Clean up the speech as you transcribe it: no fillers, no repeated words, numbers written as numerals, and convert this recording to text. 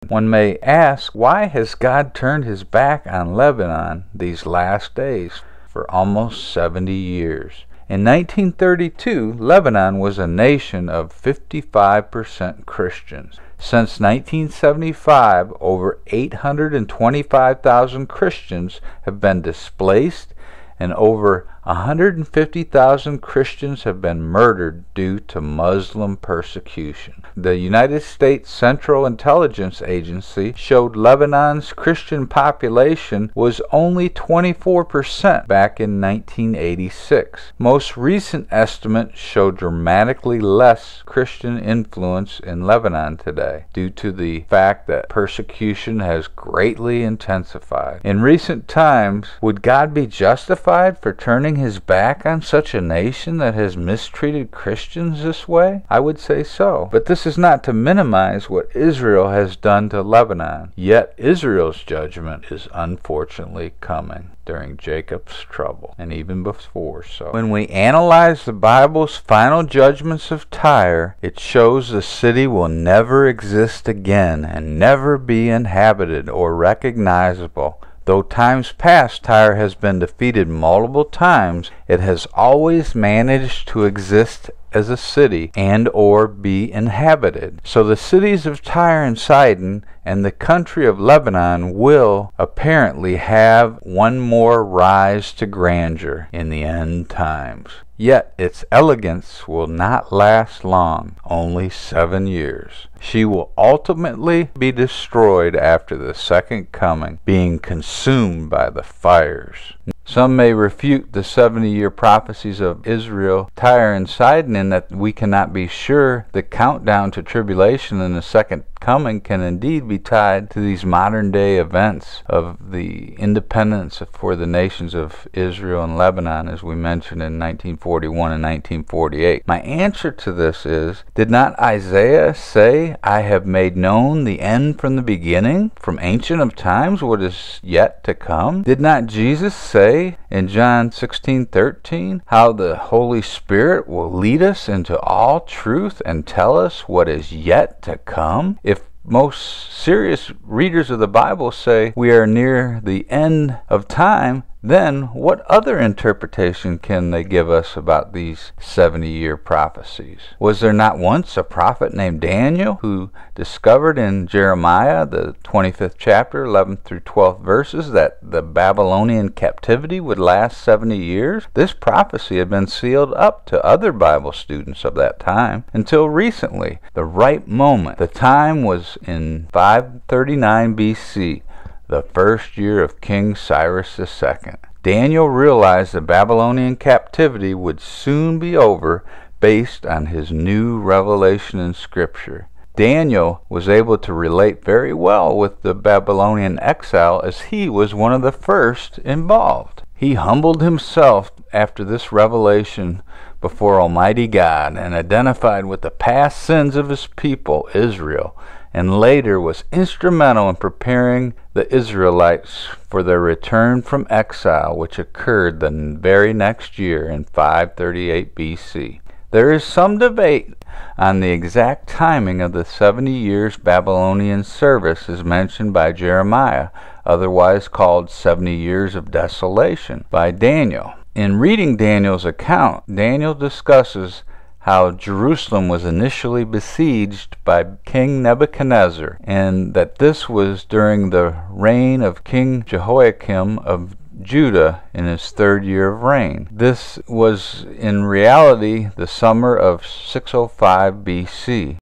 One may ask, why has God turned his back on Lebanon these last days for almost 70 years? In 1932, Lebanon was a nation of 55% Christians. Since 1975, over 825,000 Christians have been displaced, and over 150,000 Christians have been murdered due to Muslim persecution. The United States Central Intelligence Agency showed Lebanon's Christian population was only 24% back in 1986. Most recent estimates show dramatically less Christian influence in Lebanon today, due to the fact that persecution has greatly intensified. In recent times, would God be justified for turning his back on such a nation that has mistreated Christians this way? I would say so. But this is not to minimize what Israel has done to Lebanon. Yet Israel's judgment is unfortunately coming during Jacob's trouble, and even before so. When we analyze the Bible's final judgments of Tyre, it shows the city will never exist again and never be inhabited or recognizable. Though times past Tyre has been defeated multiple times, it has always managed to exist as a city and or be inhabited. So the cities of Tyre and Sidon and the country of Lebanon will apparently have one more rise to grandeur in the end times. Yet its elegance will not last long, only 7 years. She will ultimately be destroyed after the second coming, being consumed by the fires. Some may refute the 70-year prophecies of Israel, Tyre, and Sidon in that we cannot be sure the countdown to tribulation and the second coming can indeed be tied to these modern-day events of the independence for the nations of Israel and Lebanon, as we mentioned in 1941 and 1948. My answer to this is, did not Isaiah say, "I have made known the end from the beginning, from ancient of times what is yet to come"? Did not Jesus say in John 16:13 how the Holy Spirit will lead us into all truth and tell us what is yet to come? If most serious readers of the Bible say we are near the end of time, then what other interpretation can they give us about these 70-year prophecies? Was there not once a prophet named Daniel who discovered in Jeremiah, the 25th chapter, 11th through 12th verses, that the Babylonian captivity would last 70 years? This prophecy had been sealed up to other Bible students of that time until recently. The right moment, the time was in 539 BC. The first year of King Cyrus II. Daniel realized the Babylonian captivity would soon be over based on his new revelation in Scripture. Daniel was able to relate very well with the Babylonian exile as he was one of the first involved. He humbled himself after this revelation before Almighty God and identified with the past sins of his people, Israel, and later was instrumental in preparing the Israelites for their return from exile, which occurred the very next year in 538 BC. There is some debate on the exact timing of the 70 years Babylonian service as mentioned by Jeremiah, otherwise called 70 years of desolation by Daniel. In reading Daniel's account, Daniel discusses how Jerusalem was initially besieged by King Nebuchadnezzar, and that this was during the reign of King Jehoiakim of Judah in his 3rd year of reign. This was in reality the summer of 605 BC.